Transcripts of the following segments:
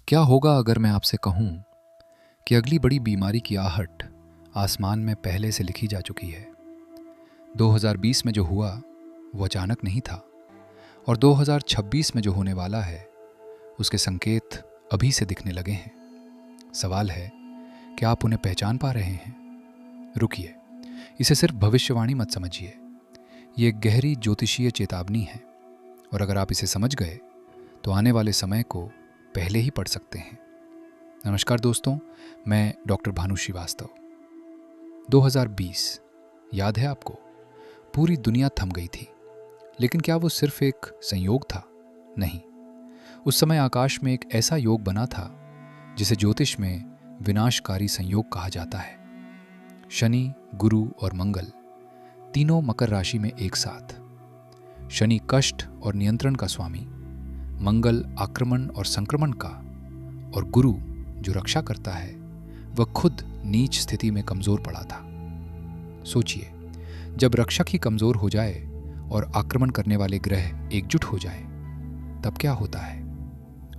क्या होगा अगर मैं आपसे कहूं कि अगली बड़ी बीमारी की आहट आसमान में पहले से लिखी जा चुकी है। 2020 में जो हुआ वो अचानक नहीं था, और 2026 में जो होने वाला है उसके संकेत अभी से दिखने लगे हैं। सवाल है कि आप उन्हें पहचान पा रहे हैं? रुकिए, इसे सिर्फ भविष्यवाणी मत समझिए। ये एक गहरी ज्योतिषीय चेतावनी है, और अगर आप इसे समझ गए तो आने वाले समय को पहले ही पढ़ सकते हैं। नमस्कार दोस्तों, मैं डॉक्टर भानु श्रीवास्तव। 2020 याद है आपको? पूरी दुनिया थम गई थी, लेकिन क्या वो सिर्फ एक संयोग था? नहीं, उस समय आकाश में एक ऐसा योग बना था जिसे ज्योतिष में विनाशकारी संयोग कहा जाता है। शनि, गुरु और मंगल तीनों मकर राशि में एक साथ। शनि कष्ट और नियंत्रण का स्वामी, मंगल आक्रमण और संक्रमण का, और गुरु जो रक्षा करता है वह खुद नीच स्थिति में कमजोर पड़ा था। सोचिए, जब रक्षक ही कमजोर हो जाए और आक्रमण करने वाले ग्रह एकजुट हो जाए तब क्या होता है?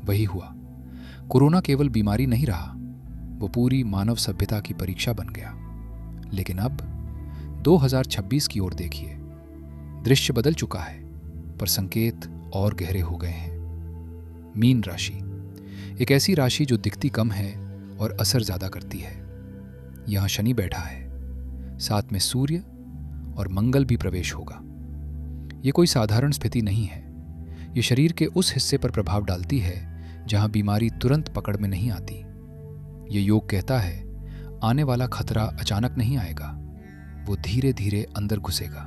वही हुआ। कोरोना केवल बीमारी नहीं रहा, वो पूरी मानव सभ्यता की परीक्षा बन गया। लेकिन अब 2026 की ओर देखिए। दृश्य बदल चुका है, पर संकेत और गहरे हो गए हैं। मीन राशि, एक ऐसी राशि जो दिखती कम है और असर ज्यादा करती है। यहां शनि बैठा है, साथ में सूर्य और मंगल भी प्रवेश होगा। ये कोई साधारण स्थिति नहीं है। ये शरीर के उस हिस्से पर प्रभाव डालती है जहां बीमारी तुरंत पकड़ में नहीं आती। ये योग कहता है आने वाला खतरा अचानक नहीं आएगा, वो धीरे धीरे अंदर घुसेगा।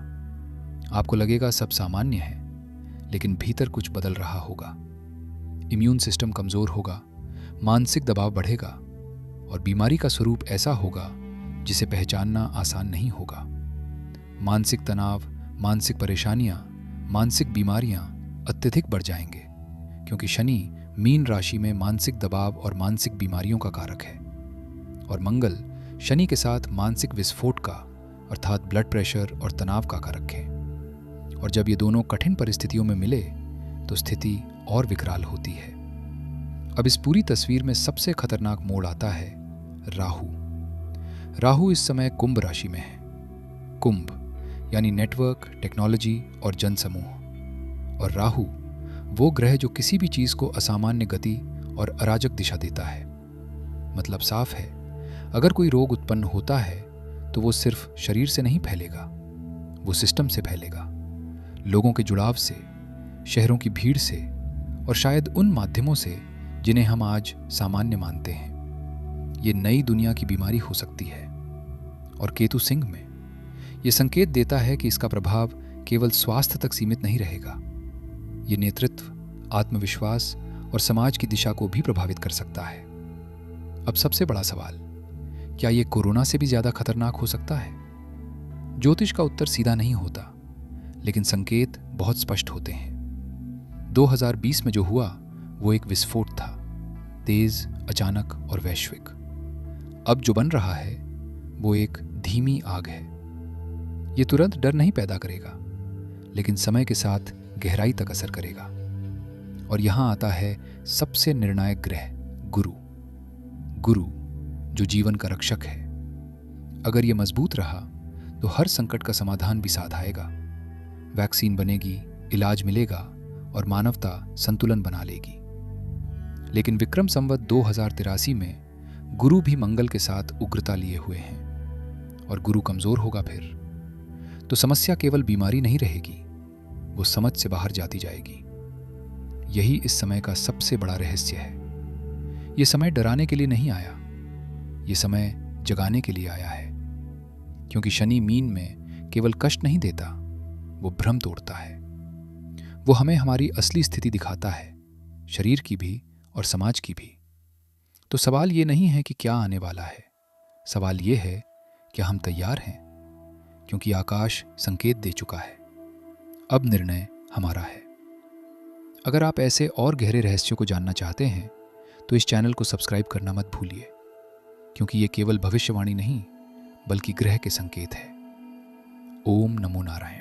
आपको लगेगा सब सामान्य है, लेकिन भीतर कुछ बदल रहा होगा। इम्यून सिस्टम कमजोर होगा, मानसिक दबाव बढ़ेगा, और बीमारी का स्वरूप ऐसा होगा जिसे पहचानना आसान नहीं होगा। मानसिक तनाव, मानसिक परेशानियां, मानसिक बीमारियां अत्यधिक बढ़ जाएंगे, क्योंकि शनि मीन राशि में मानसिक दबाव और मानसिक बीमारियों का कारक है, और मंगल शनि के साथ मानसिक विस्फोट का अर्थात ब्लड प्रेशर और तनाव का कारक है। और जब ये दोनों कठिन परिस्थितियों में मिले तो स्थिति और विकराल होती है। अब इस पूरी तस्वीर में सबसे खतरनाक मोड़ आता है राहु। राहु इस समय कुंभ राशि में है। कुंभ यानी नेटवर्क, टेक्नोलॉजी और जनसमूह। और राहु वो ग्रह जो किसी भी चीज को असामान्य गति और अराजक दिशा देता है। मतलब साफ है, अगर कोई रोग उत्पन्न होता है तो वो सिर्फ शरीर से नहीं फैलेगा, वो सिस्टम से फैलेगा। लोगों के जुड़ाव से, शहरों की भीड़ से, और शायद उन माध्यमों से जिन्हें हम आज सामान्य मानते हैं। ये नई दुनिया की बीमारी हो सकती है। और केतु सिंह में ये संकेत देता है कि इसका प्रभाव केवल स्वास्थ्य तक सीमित नहीं रहेगा। ये नेतृत्व, आत्मविश्वास और समाज की दिशा को भी प्रभावित कर सकता है। अब सबसे बड़ा सवाल, क्या ये कोरोना से भी ज्यादा खतरनाक हो सकता है? ज्योतिष का उत्तर सीधा नहीं होता, लेकिन संकेत बहुत स्पष्ट होते हैं। 2020 में जो हुआ वो एक विस्फोट था, तेज, अचानक और वैश्विक। अब जो बन रहा है वो एक धीमी आग है। ये तुरंत डर नहीं पैदा करेगा, लेकिन समय के साथ गहराई तक असर करेगा। और यहां आता है सबसे निर्णायक ग्रह, गुरु। गुरु जो जीवन का रक्षक है। अगर ये मजबूत रहा तो हर संकट का समाधान भी साथ आएगा। वैक्सीन बनेगी, इलाज मिलेगा, और मानवता संतुलन बना लेगी। लेकिन विक्रम संवत 2083 में गुरु भी मंगल के साथ उग्रता लिए हुए हैं, और गुरु कमजोर होगा फिर तो समस्या केवल बीमारी नहीं रहेगी, वो समझ से बाहर जाती जाएगी। यही इस समय का सबसे बड़ा रहस्य है। ये समय डराने के लिए नहीं आया, ये समय जगाने के लिए आया है। क्योंकि शनि मीन में केवल कष्ट नहीं देता, वो भ्रम तोड़ता है। वो हमें हमारी असली स्थिति दिखाता है, शरीर की भी और समाज की भी। तो सवाल ये नहीं है कि क्या आने वाला है, सवाल ये है कि हम तैयार हैं, क्योंकि आकाश संकेत दे चुका है। अब निर्णय हमारा है। अगर आप ऐसे और गहरे रहस्यों को जानना चाहते हैं तो इस चैनल को सब्सक्राइब करना मत भूलिए, क्योंकि ये केवल भविष्यवाणी नहीं बल्कि ग्रह के संकेत है। ओम नमो नारायण।